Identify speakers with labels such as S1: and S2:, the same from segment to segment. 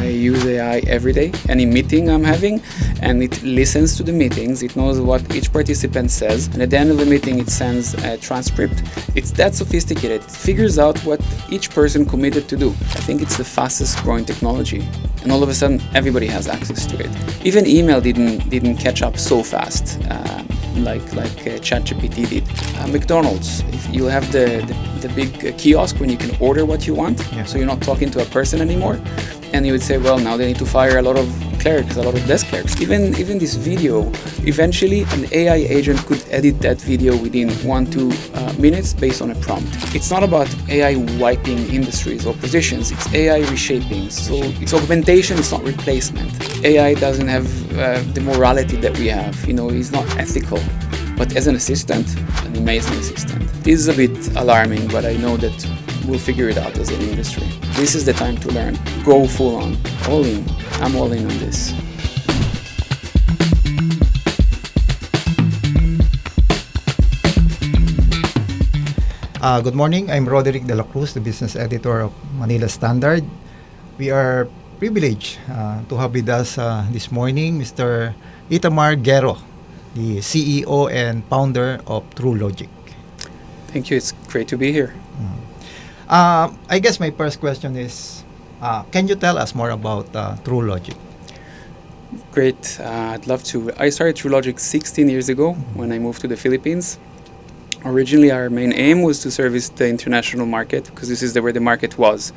S1: I use AI every day, any meeting I'm having, and it listens to the meetings. It knows what each participant says, and at the end of the meeting it sends a transcript. It's that sophisticated. It figures out what each person committed to do. I think it's the fastest growing technology, and all of a sudden everybody has access to it. Even email didn't catch up so fast. Like ChatGPT did. McDonald's, if you have the big kiosk when you can order what you want, so you're not talking to a person anymore, and you would say, well, now they need to fire a lot of clerks, a lot of desk clerks. Even this video, eventually an AI agent could edit that video within 1-2 minutes based on a prompt. It's not about AI wiping industries or positions, it's AI reshaping. So it's augmentation, it's not replacement. AI doesn't have the morality that we have, it's not ethical. But as an assistant, an amazing assistant. This is a bit alarming, but I know that we'll figure it out as an industry. This is the time to learn. Go full on, all in. I'm all in on this.
S2: Good morning. I'm Roderick De La Cruz, the business editor of Manila Standard. We are privileged to have with us this morning Mr. Itamar Gero, the CEO and founder of TrueLogic.
S1: Thank you. It's great to be here.
S2: I guess my first question is, can you tell us more about TrueLogic?
S1: Great. I'd love to. I started TrueLogic 16 years ago when I moved to the Philippines. Originally, our main aim was to service the international market because this is where the market was.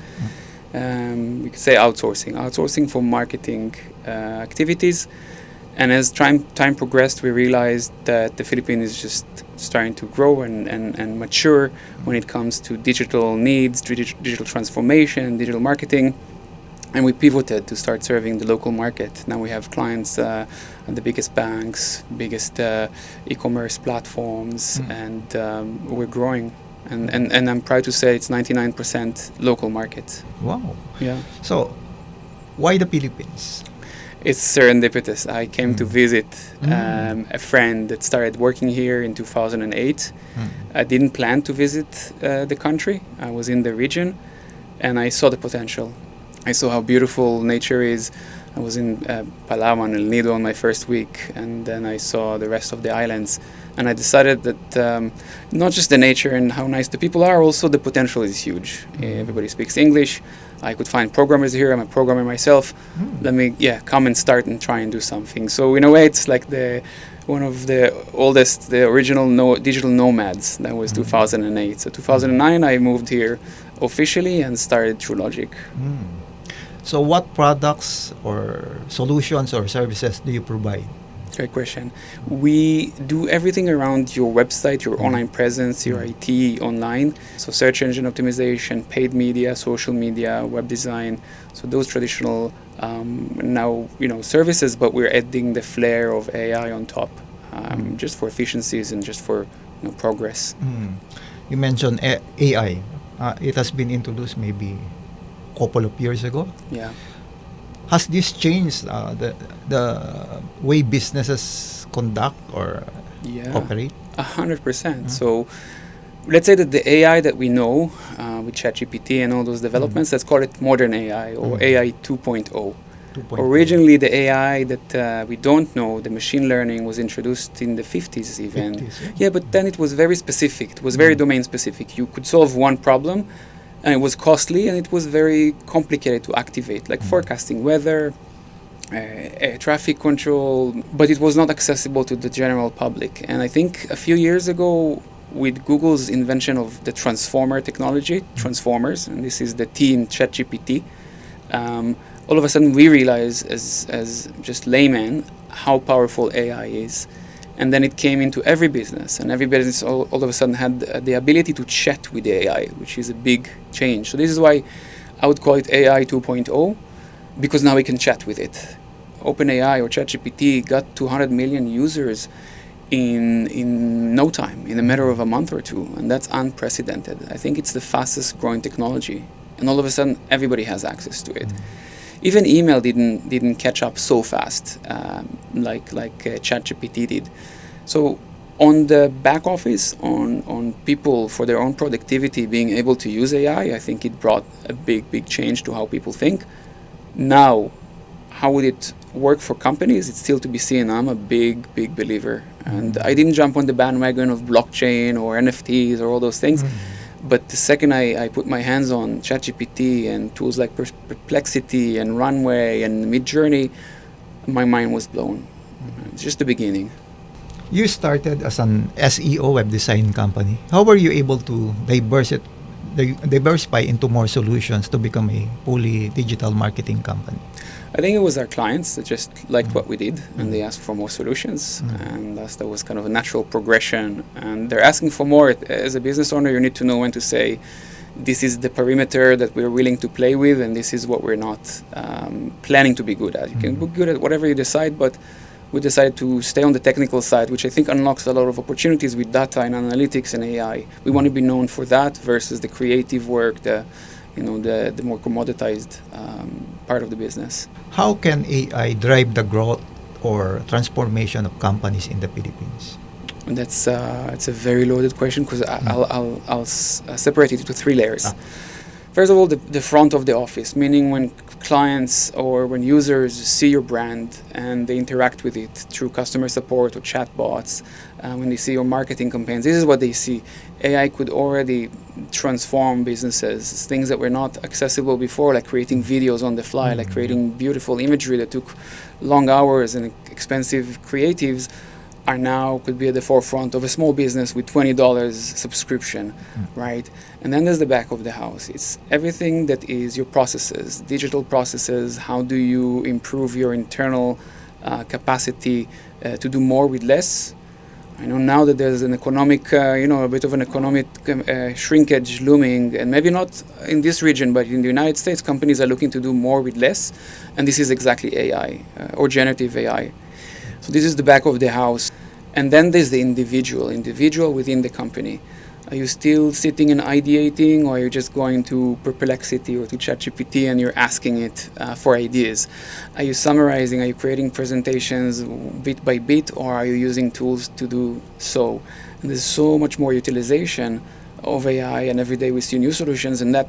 S1: We could say outsourcing for marketing activities. And as time progressed, we realized that the Philippines is just starting to grow and mature when it comes to digital needs, digital transformation, digital marketing. And we pivoted to start serving the local market. Now we have clients at the biggest banks, biggest e-commerce platforms, and we're growing. And I'm proud to say it's 99% local market.
S2: Wow.
S1: Yeah.
S2: So, why the Philippines?
S1: It's serendipitous. I came to visit a friend that started working here in 2008. I didn't plan to visit the country. I was in the region, and I saw the potential. I saw how beautiful nature is. I was in Palawan, El Nido on my first week, and then I saw the rest of the islands. And I decided that not just the nature and how nice the people are, also the potential is huge. Everybody speaks English. I could find programmers here. I'm a programmer myself. Let me come and start and try and do something. So in a way, it's like one of the oldest, the original digital nomads. That was 2008. So 2009, I moved here officially and started TrueLogic.
S2: So what products or solutions or services do you provide?
S1: Great question. We do everything around your website, your online presence, your IT online. So search engine optimization, paid media, social media, web design. So those traditional now services, but we're adding the flair of AI on top, just for efficiencies and just for progress.
S2: You mentioned AI. It has been introduced maybe a couple of years ago.
S1: Yeah.
S2: Has this changed the way businesses conduct or operate?
S1: 100%. So let's say that the AI that we know with ChatGPT and all those developments, let's call it modern AI or AI 2.0. Originally, the AI that we don't know, the machine learning, was introduced in the 50s even. But then it was very specific. It was very domain specific. You could solve one problem, and it was costly, and it was very complicated to activate, like forecasting weather, traffic control, but it was not accessible to the general public. And I think a few years ago, with Google's invention of the transformer technology, transformers, and this is the T in ChatGPT, all of a sudden we realize as just laymen how powerful AI is. And then it came into every business, and every business all of a sudden had the ability to chat with the AI, which is a big change. So this is why I would call it AI 2.0, because now we can chat with it. OpenAI or ChatGPT got 200 million users in no time, in a matter of a month or two, and that's unprecedented. I think it's the fastest growing technology, and all of a sudden everybody has access to it. Even email didn't catch up so fast like ChatGPT did. So on the back office, on people for their own productivity being able to use AI, I think it brought a big change to how people think. Now, how would it work for companies? It's still to be seen. I'm a big believer. And I didn't jump on the bandwagon of blockchain or NFTs or all those things. But the second I put my hands on ChatGPT and tools like Perplexity and Runway and Midjourney, my mind was blown. It's just the beginning.
S2: You started as an SEO web design company. How were you able to diversify into more solutions to become a fully digital marketing company?
S1: I think it was our clients that just liked what we did, and they asked for more solutions, and that was kind of a natural progression. And they're asking for more. As a business owner, you need to know when to say, this is the perimeter that we're willing to play with, and this is what we're not planning to be good at. You can be good at whatever you decide, but we decided to stay on the technical side, which I think unlocks a lot of opportunities with data and analytics and AI. We want to be known for that versus the creative work, the more commoditized part of the business.
S2: How can AI drive the growth or transformation of companies in the Philippines?
S1: And it's a very loaded question because I'll separate it into three layers. First of all, the front of the office, meaning when clients or when users see your brand and they interact with it through customer support or chatbots, when they see your marketing campaigns, this is what they see. AI could already transform businesses, things that were not accessible before, like creating videos on the fly, like creating beautiful imagery that took long hours and expensive creatives, are now could be at the forefront of a small business with $20 subscription, right? And then there's the back of the house. It's everything that is your processes, digital processes. How do you improve your internal capacity to do more with less? I know now that there's an economic, a bit of an economic shrinkage looming, and maybe not in this region, but in the United States, companies are looking to do more with less, and this is exactly AI or generative AI. So this is the back of the house. And then there's the individual within the company. Are you still sitting and ideating, or are you just going to Perplexity or to ChatGPT and you're asking it for ideas? Are you summarizing? Are you creating presentations bit by bit, or are you using tools to do so? And there's so much more utilization of AI, and every day we see new solutions, and that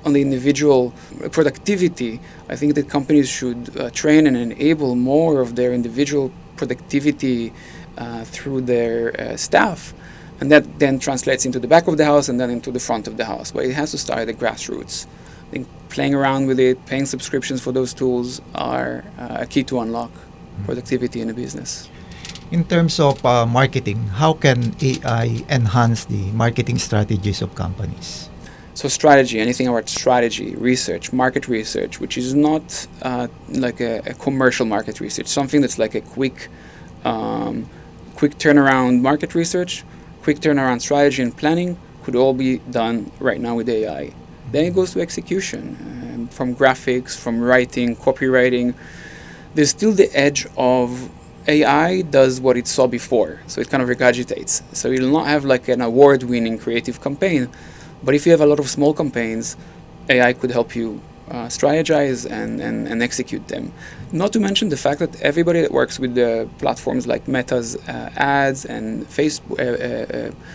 S1: on the individual productivity, I think that companies should train and enable more of their individual productivity through their staff, and that then translates into the back of the house and then into the front of the house. But it has to start at the grassroots. I think playing around with it, paying subscriptions for those tools are a key to unlock productivity in a business.
S2: In terms of marketing, how can AI enhance the marketing strategies of companies?
S1: So strategy, anything about strategy, research, market research, which is not like a commercial market research, something that's like a quick turnaround market research, quick turnaround strategy and planning could all be done right now with AI. Then it goes to execution, from graphics, from writing, copywriting. There's still the edge of AI does what it saw before, so it kind of regurgitates. So you'll not have like an award-winning creative campaign, but if you have a lot of small campaigns, AI could help you strategize and execute them. Not to mention the fact that everybody that works with the platforms like Meta's ads and Facebook,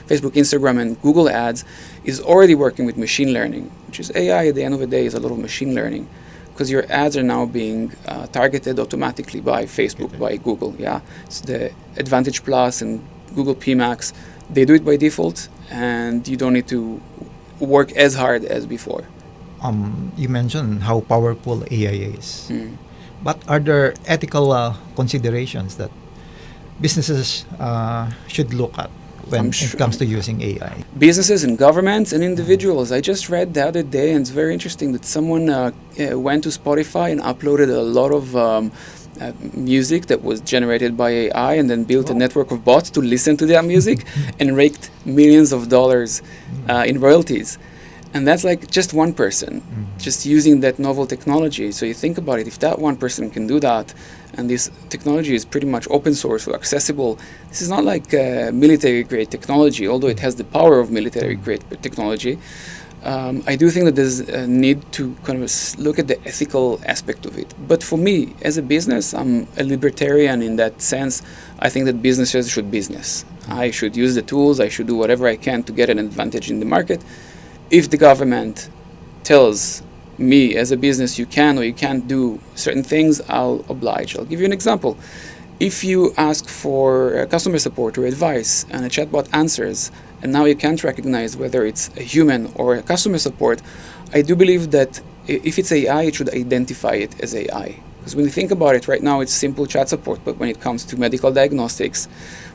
S1: Instagram, and Google ads is already working with machine learning, which is AI at the end of the day is a lot of machine learning, because your ads are now being targeted automatically by Facebook, by Google. Yeah, it's the Advantage Plus and Google PMax. They do it by default, and you don't need to work as hard as before.
S2: You mentioned how powerful AI is. But are there ethical considerations that businesses should look at when it comes to using AI?
S1: Businesses and governments and individuals. I just read the other day, and it's very interesting that someone went to Spotify and uploaded a lot of music that was generated by AI, and then built a network of bots to listen to that music and raked millions of dollars in royalties. And that's like just one person, just using that novel technology. So you think about it, if that one person can do that, and this technology is pretty much open source or accessible, this is not like military-grade technology, although it has the power of military-grade technology. I do think that there's a need to kind of look at the ethical aspect of it. But for me, as a business, I'm a libertarian in that sense. I think that businesses should business. I should use the tools, I should do whatever I can to get an advantage in the market. If the government tells me as a business, you can or you can't do certain things, I'll oblige. I'll give you an example. If you ask for customer support or advice and a chatbot answers, and now you can't recognize whether it's a human or a customer support, I do believe that if it's AI, it should identify it as AI. Because when you think about it, right now it's simple chat support, but when it comes to medical diagnostics,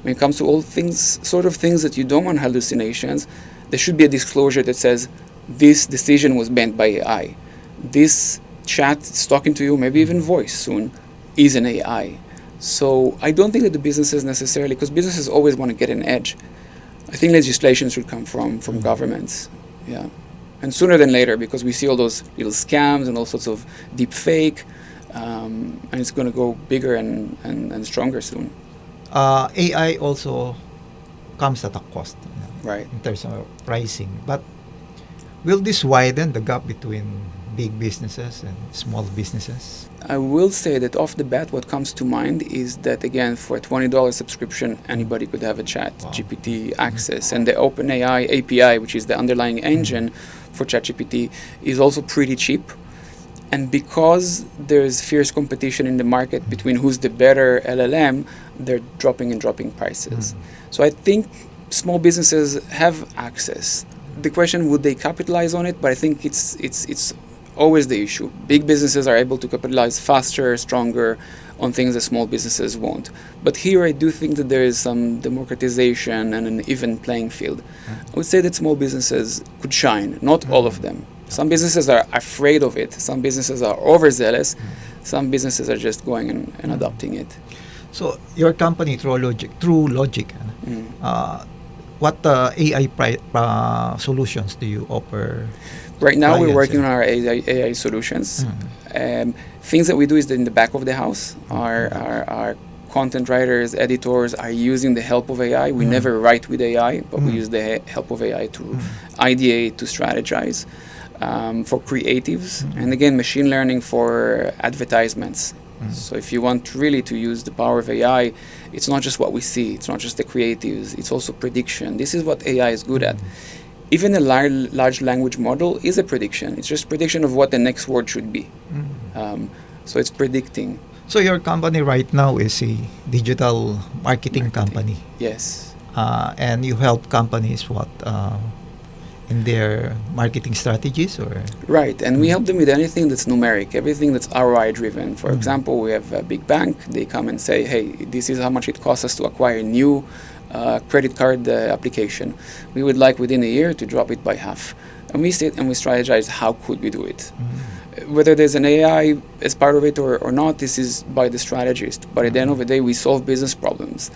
S1: when it comes to all things, sort of things that you don't want hallucinations, there should be a disclosure that says, this decision was made by AI. This chat is talking to you, maybe even voice soon, is an AI. So I don't think that the businesses necessarily, because businesses always want to get an edge. I think legislation should come from governments, yeah. And sooner than later, because we see all those little scams and all sorts of deep fake, and it's going to go bigger and stronger soon.
S2: AI also comes at a cost,
S1: Right.
S2: in terms of pricing. But will this widen the gap between big businesses and small businesses?
S1: I will say that off the bat, what comes to mind is that, again, for a $20 subscription, anybody could have a chat GPT access. And the OpenAI API, which is the underlying engine for ChatGPT, is also pretty cheap. And because there's fierce competition in the market between who's the better LLM, they're dropping prices. So I think small businesses have access. The question, would they capitalize on it? But I think it's always the issue. Big businesses are able to capitalize faster, stronger on things that small businesses won't. But here I do think that there is some democratization and an even playing field. I would say that small businesses could shine, not all of them. Some businesses are afraid of it. Some businesses are overzealous. Some businesses are just going and adopting it.
S2: So your company, TrueLogic, what AI solutions do you offer?
S1: Right now, we're
S2: clients,
S1: working on our AI solutions. Things that we do is that in the back of the house, our content writers, editors are using the help of AI. We never write with AI, but we use the help of AI to ideate, to strategize. For creatives, and again, machine learning for advertisements. So if you want really to use the power of AI, it's not just what we see, it's not just the creatives, it's also prediction. This is what AI is good at. Even a large language model is a prediction. It's just prediction of what the next word should be. So it's predicting.
S2: So your company right now is a digital marketing company.
S1: Yes.
S2: And you help companies in their marketing strategies, or?
S1: Right, and we help them with anything that's numeric, everything that's ROI driven. For example, we have a big bank. They come and say, hey, this is how much it costs us to acquire a new credit card application. We would like within a year to drop it by half. And we sit and we strategize, how could we do it? Whether there's an AI as part of it or not, this is by the strategist. But at the end of the day, we solve business problems.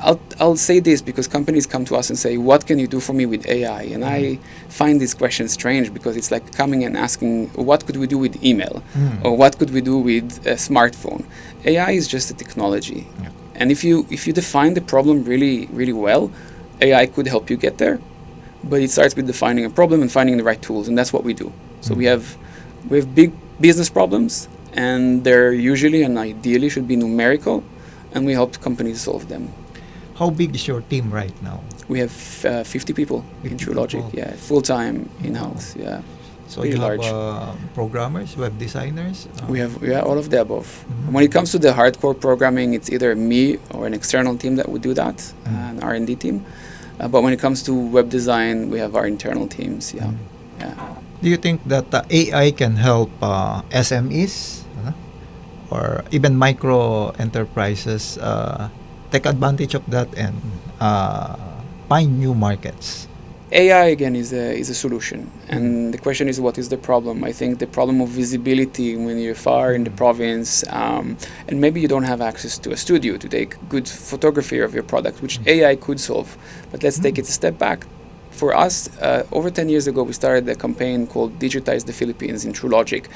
S1: I'll say this because companies come to us and say, what can you do for me with AI? And I find this question strange because it's like coming and asking, what could we do with email? Or what could we do with a smartphone? AI is just a technology.
S2: Yeah.
S1: And if you define the problem really, really well, AI could help you get there. But it starts with defining a problem and finding the right tools, and that's what we do. So we have big business problems, and they're usually and ideally should be numerical, and we help companies solve them.
S2: How big is your team right now?
S1: We have 50 people
S2: 50
S1: in TrueLogic,
S2: people.
S1: yeah, full-time in-house, yeah.
S2: So
S1: Pretty
S2: you
S1: large.
S2: have programmers, web designers?
S1: We have all of the above. When it comes to the hardcore programming, it's either me or an external team that would do that, an R&D team. But when it comes to web design, we have our internal teams, yeah.
S2: Do you think that AI can help SMEs or even micro enterprises take advantage of that and find new markets?
S1: AI again is a solution, and the question is, what is the problem? I think the problem of visibility when you're far in the province, and maybe you don't have access to a studio to take good photography of your product, which AI could solve. But let's take it a step back. For us, over 10 years ago, we started a campaign called Digitize the Philippines in TrueLogic.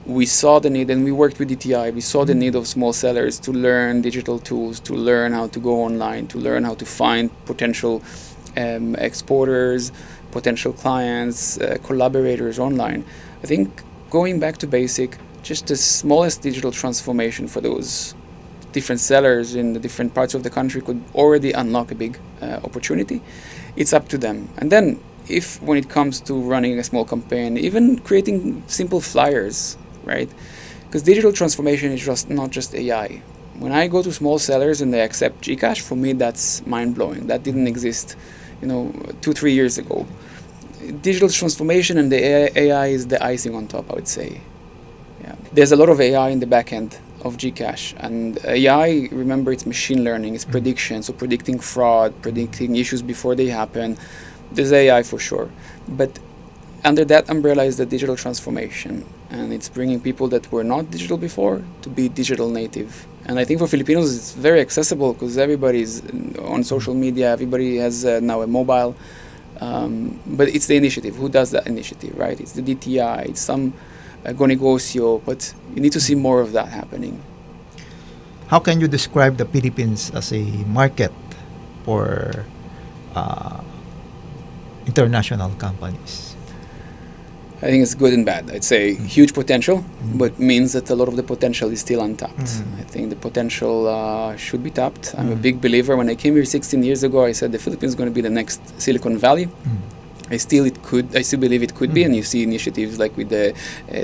S1: We saw the need, and we worked with DTI. We saw the need of small sellers to learn digital tools, to learn how to go online, to learn how to find potential exporters, potential clients, collaborators online. I think going back to basic, just the smallest digital transformation for those different sellers in the different parts of the country could already unlock a big opportunity. It's up to them. And then if when it comes to running a small campaign, even creating simple flyers, right? Because digital transformation is just not just AI. When I go to small sellers and they accept Gcash, for me that's mind-blowing. That didn't exist, 2-3 years ago. Digital transformation and the AI is the icing on top, I would say. Yeah. There's a lot of AI in the back end of Gcash, and AI, remember, it's machine learning, it's prediction, so predicting fraud, predicting issues before they happen. There's AI for sure, but under that umbrella is the digital transformation, and it's bringing people that were not digital before to be digital native. And I think for Filipinos it's very accessible because everybody's on social media, everybody has now a mobile, but it's the initiative. Who does that initiative, right? It's the DTI, it's some go-negocio, but you need to see more of that happening.
S2: How can you describe the Philippines as a market for international companies?
S1: I think it's good and bad. I'd say huge potential, but means that a lot of the potential is still untapped. I think the potential should be tapped. I'm a big believer. When I came here 16 years ago, I said the Philippines is going to be the next Silicon Valley. I still believe it could be, and you see initiatives like with the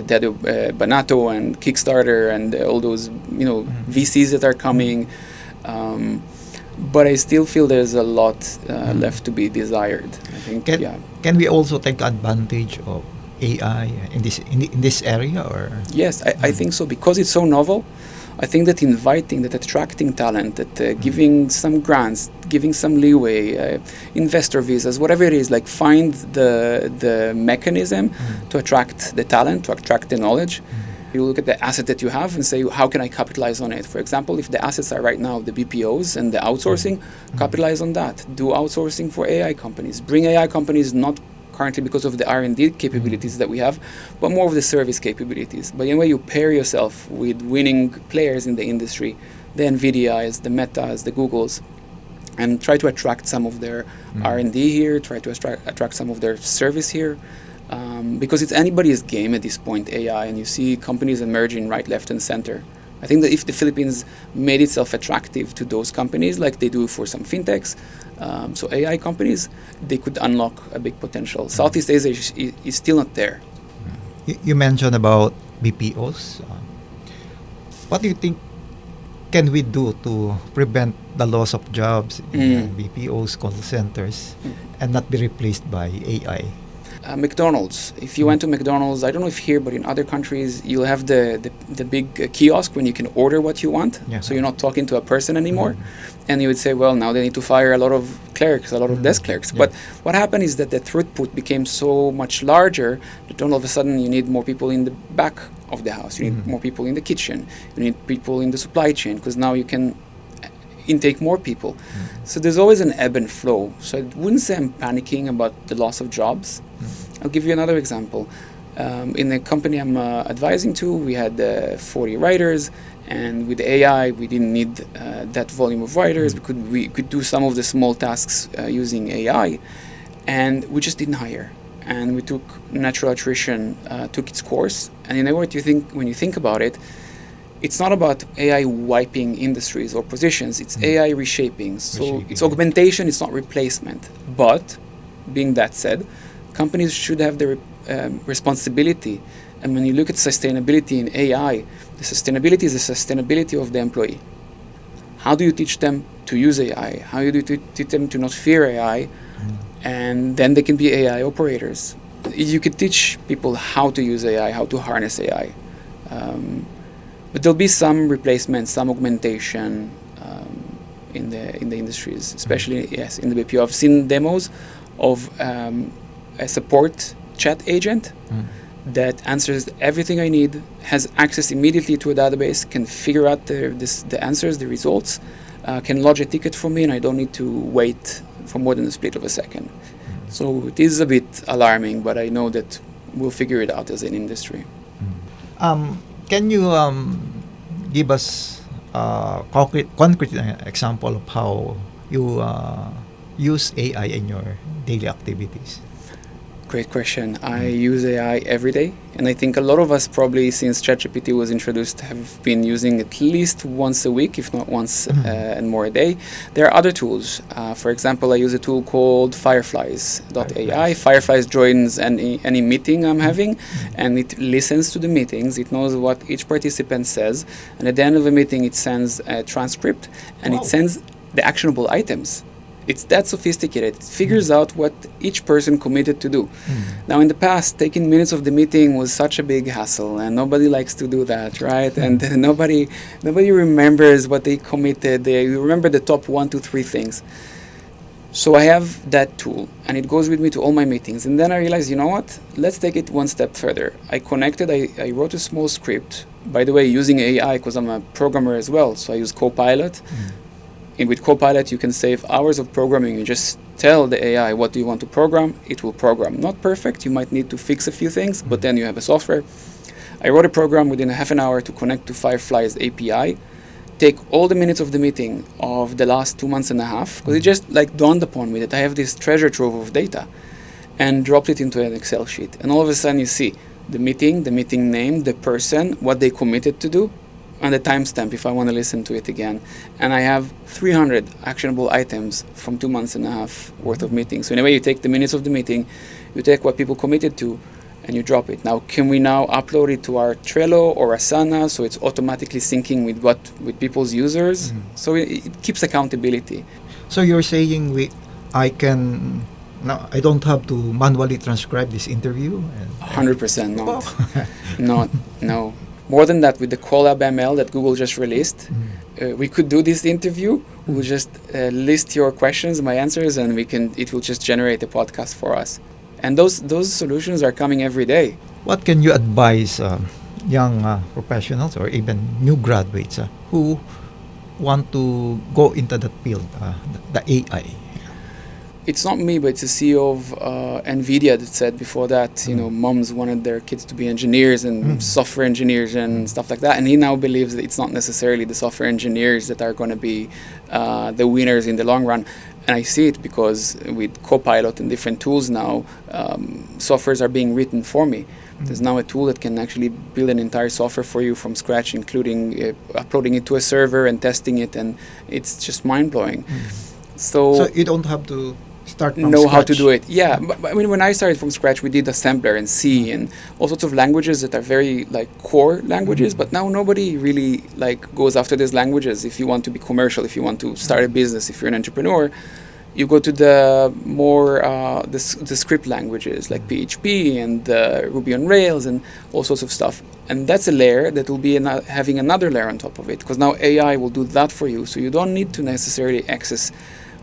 S1: Dado Banato and Kickstarter and all those VCs that are coming. But I still feel there's a lot left to be desired. I think.
S2: Can we also take advantage of AI in this area, or?
S1: Yes, I think so, because it's so novel. I think that attracting talent, that giving some grants, giving some leeway, investor visas, whatever it is, like find the mechanism to attract the talent, to attract the knowledge. You look at the asset that you have and say, how can I capitalize on it? For example, if the assets are right now the BPOs and the outsourcing, capitalize on that. Do outsourcing for AI companies. Bring AI companies not currently because of the R&D capabilities that we have, but more of the service capabilities. But anyway, you pair yourself with winning players in the industry, the NVIDIAs, the Metas, the Googles, and try to attract some of their R&D here, try to attract some of their service here. Because it's anybody's game at this point, AI, and you see companies emerging right, left, and center. I think that if the Philippines made itself attractive to those companies, like they do for some fintechs, so AI companies, they could unlock a big potential. Southeast Asia is still not there.
S2: You mentioned about BPOs. What do you think can we do to prevent the loss of jobs in BPOs, call centers, and not be replaced by AI?
S1: McDonald's. If you went to McDonald's, I don't know if here, but in other countries, you'll have the big kiosk when you can order what you want. Yeah. So you're not talking to a person anymore. And you would say, well, now they need to fire a lot of clerks, a lot of desk clerks. Yeah. But what happened is that the throughput became so much larger that all of a sudden you need more people in the back of the house. You need more people in the kitchen. You need people in the supply chain, because now you can intake more people. So there's always an ebb and flow. So I wouldn't say I'm panicking about the loss of jobs. I'll give you another example. In the company I'm advising to, we had 40 writers, and with AI we didn't need that volume of writers. We could do some of the small tasks using AI, and we just didn't hire. And we took natural attrition, took its course. And you know what you think when you think about it? It's not about AI wiping industries or positions. It's AI reshaping. So it's augmentation. It's not replacement. But being that said, companies should have the responsibility. And when you look at sustainability in AI, the sustainability is the sustainability of the employee. How do you teach them to use AI? How do you teach them to not fear AI? And then they can be AI operators. You could teach people how to use AI, how to harness AI. But there'll be some replacement, some augmentation in the industries, especially in the BPO. I've seen demos of a support chat agent that answers everything I need, has access immediately to a database, can figure out the answers, the results, can lodge a ticket for me, and I don't need to wait for more than a split of a second. So it is a bit alarming, but I know that we'll figure it out as an industry.
S2: Can you give us a concrete example of how you use AI in your daily activities?
S1: Great question. I use AI every day, and I think a lot of us probably since ChatGPT was introduced have been using at least once a week, if not once and more a day. There are other tools. For example, I use a tool called Fireflies.ai. Fireflies joins any meeting I'm having, and it listens to the meetings. It knows what each participant says, and at the end of the meeting, it sends a transcript, and it sends the actionable items. It's that sophisticated. It figures out what each person committed to do. Now, in the past, taking minutes of the meeting was such a big hassle, and nobody likes to do that, right? And nobody remembers what they committed. They remember the top 1, 2, 3 things. So I have that tool, and it goes with me to all my meetings. And then I realized, you know what? Let's take it one step further. I wrote a small script, by the way, using AI because I'm a programmer as well. So I use Copilot. And with Copilot, you can save hours of programming. You just tell the AI what do you want to program. It will program. Not perfect. You might need to fix a few things, but then you have a software. I wrote a program within a half an hour to connect to Firefly's API, take all the minutes of the meeting of the last 2 months and a half, because it just dawned upon me that I have this treasure trove of data, and dropped it into an Excel sheet. And all of a sudden you see the meeting name, the person, what they committed to do, and the timestamp if I want to listen to it again. And I have 300 actionable items from 2 months and a half worth of meetings. So in a way, you take the minutes of the meeting, you take what people committed to, and you drop it. Now, can we now upload it to our Trello or Asana so it's automatically syncing with people's users? So it keeps accountability.
S2: So you're saying I don't have to manually transcribe this interview?
S1: 100% not. No. More than that, with the Colab ML that Google just released, we could do this interview. We'll just list your questions, my answers, and it will just generate a podcast for us. And those solutions are coming every day.
S2: What can you advise young professionals or even new graduates who want to go into that field, the AI?
S1: It's not me, but it's the CEO of NVIDIA that said before that, moms wanted their kids to be engineers and software engineers and stuff like that. And he now believes that it's not necessarily the software engineers that are going to be the winners in the long run. And I see it because with Copilot and different tools now, softwares are being written for me. There's now a tool that can actually build an entire software for you from scratch, including uploading it to a server and testing it. And it's just mind-blowing. So
S2: you don't have to start from
S1: know
S2: scratch.
S1: How to do it. Yeah, but I mean, when I started from scratch, we did assembler and C and all sorts of languages that are very core languages. But now nobody really goes after these languages. If you want to be commercial, if you want to start a business, if you're an entrepreneur, you go to the more the script languages like PHP and Ruby on Rails and all sorts of stuff. And that's a layer that will be having another layer on top of it, because now AI will do that for you. So you don't need to necessarily access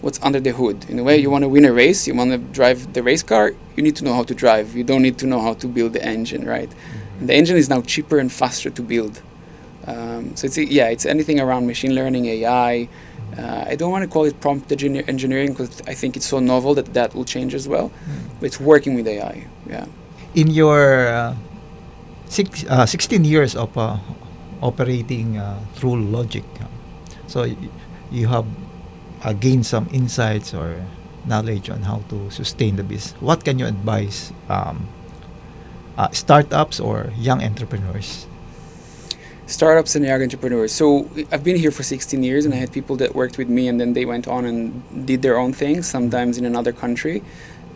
S1: what's under the hood. In a way, you want to win a race, you want to drive the race car, you need to know how to drive. You don't need to know how to build the engine, right? And the engine is now cheaper and faster to build. So it's anything around machine learning, AI. I don't want to call it prompt engineering because I think it's so novel that will change as well. But it's working with AI, yeah.
S2: In your 16 years of operating TrueLogic, so you have gained some insights or knowledge on how to sustain the business. What can you advise startups or young entrepreneurs?
S1: Startups and young entrepreneurs. So I've been here for 16 years, and I had people that worked with me, and then they went on and did their own thing, sometimes in another country.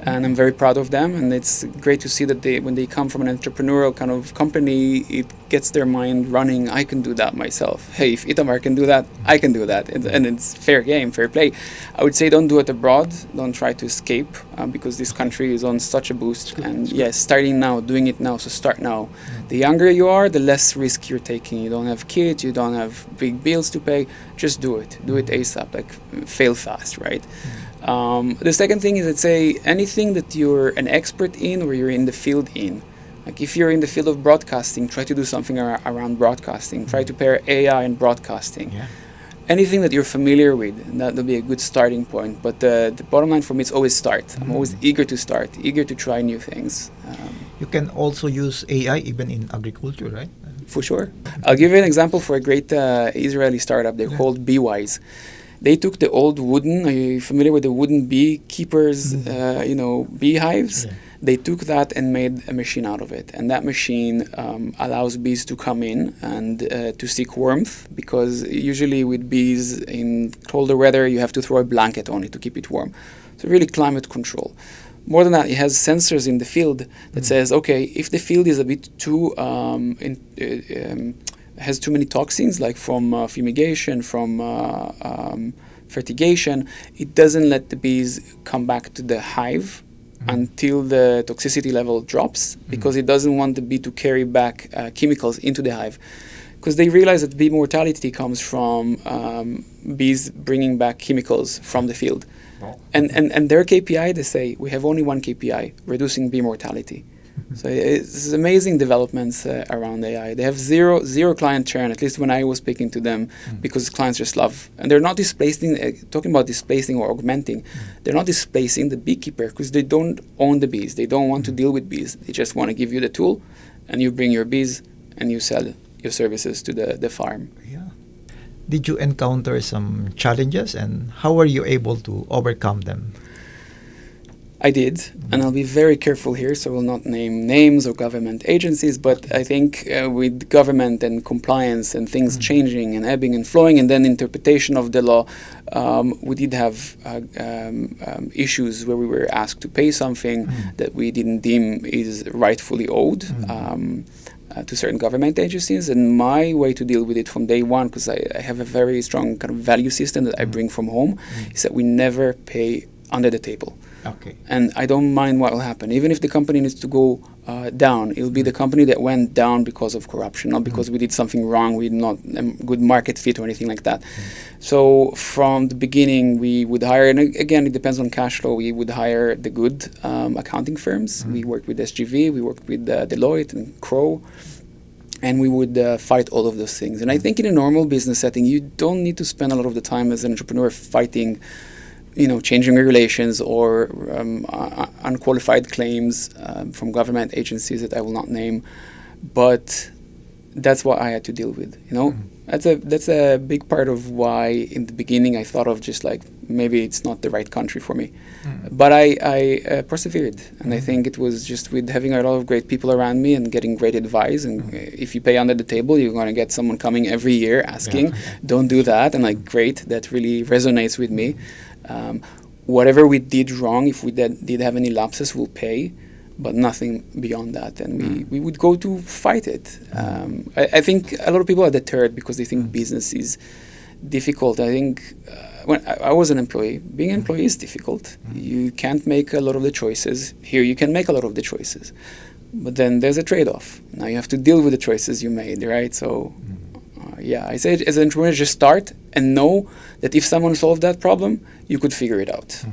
S1: And I'm very proud of them, and it's great to see that when they come from an entrepreneurial kind of company, it gets their mind running. I can do that myself. Hey, if Itamar can do that, I can do that. And it's fair game, fair play. I would say don't do it abroad. Don't try to escape because this country is on such a boost. And yes, starting now, doing it now, so start now. The younger you are, the less risk you're taking. You don't have kids, you don't have big bills to pay. Just do it. Do it ASAP, fail fast, right? The second thing is, I'd say anything that you're an expert in or you're in the field in. If you're in the field of broadcasting, try to do something around broadcasting. Try to pair AI and broadcasting. Yeah. Anything that you're familiar with, that'll be a good starting point. But the bottom line for me is always start. I'm always eager to start, eager to try new things.
S2: You can also use AI even in agriculture, right?
S1: For sure. I'll give you an example for a great Israeli startup. They're called Beewise. They took the old wooden, are you familiar with the wooden beekeepers, beehives? Yeah. They took that and made a machine out of it. And that machine allows bees to come in and to seek warmth, because usually with bees in colder weather, you have to throw a blanket on it to keep it warm. So really climate control. More than that, it has sensors in the field that says, okay, if the field is a bit too, has too many toxins, like from fumigation, from fertigation, it doesn't let the bees come back to the hive until the toxicity level drops, because it doesn't want the bee to carry back chemicals into the hive. Because they realize that bee mortality comes from bees bringing back chemicals from the field. And their KPI, they say, we have only one KPI, reducing bee mortality. So it's amazing developments around AI. They have zero client churn, at least when I was speaking to them, because clients just love. And they're not displacing, talking about displacing or augmenting, they're not displacing the beekeeper, because they don't own the bees. They don't want to deal with bees. They just want to give you the tool, and you bring your bees, and you sell your services to the farm.
S2: Yeah. Did you encounter some challenges, and how were you able to overcome them?
S1: I did, and I'll be very careful here, so I will not name names or government agencies, but I think with government and compliance and things changing and ebbing and flowing, and then interpretation of the law, we did have issues where we were asked to pay something that we didn't deem is rightfully owed. To certain government agencies, and my way to deal with it from day one, because I have a very strong kind of value system that I bring from home, is that we never pay under the table.
S2: Okay.
S1: And I don't mind what will happen. Even if the company needs to go down, it'll be the company that went down because of corruption, not because we did something wrong, we did not a good market fit or anything like that. So from the beginning, we would hire, and again, it depends on cash flow, we would hire the good accounting firms. We worked with SGV, we worked with Deloitte and Crow, and we would fight all of those things. And I think in a normal business setting, you don't need to spend a lot of the time as an entrepreneur fighting, changing regulations or unqualified claims from government agencies that I will not name. But that's what I had to deal with, That's a big part of why in the beginning I thought of just like, maybe it's not the right country for me. But I persevered, and I think it was just with having a lot of great people around me and getting great advice. And if you pay under the table, you're going to get someone coming every year asking, don't do that. And like, great, that really resonates with me. Whatever we did wrong, if we did have any lapses, we'll pay, but nothing beyond that. And we would go to fight it. I think a lot of people are deterred because they think business is difficult. I think when I was an employee, being an employee is difficult. You can't make a lot of the choices. Here you can make a lot of the choices. But then there's a trade-off. Now you have to deal with the choices you made, right? So I say as an entrepreneur, just start and know that if someone solved that problem, you could figure it out.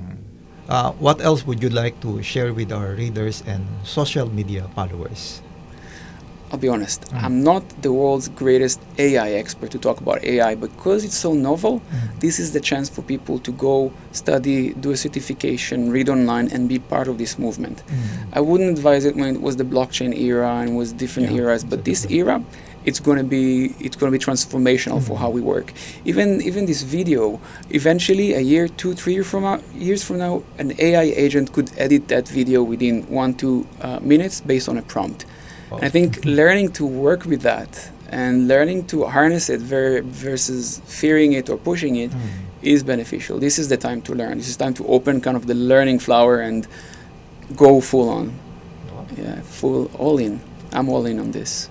S2: What else would you like to share with our readers and social media followers?
S1: I'll be honest, I'm not the world's greatest AI expert to talk about AI, but because it's so novel, this is the chance for people to go study, do a certification, read online, and be part of this movement. I wouldn't advise it when it was the blockchain era and was different eras, but this era, it's going to be transformational for how we work. Even this video, eventually, a year, 2, 3 years from now, an AI agent could edit that video within 1-2 minutes based on a prompt. And I think learning to work with that and learning to harness it versus fearing it or pushing it is beneficial. This is the time to learn. This is time to open kind of the learning flower and go full on. All in. I'm all in on this.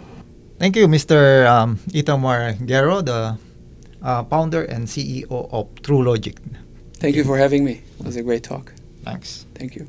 S2: Thank you, Mr. Itamar Gero, the founder and CEO of TrueLogic.
S1: Thank you for having me. It was a great talk.
S2: Thanks.
S1: Thank you.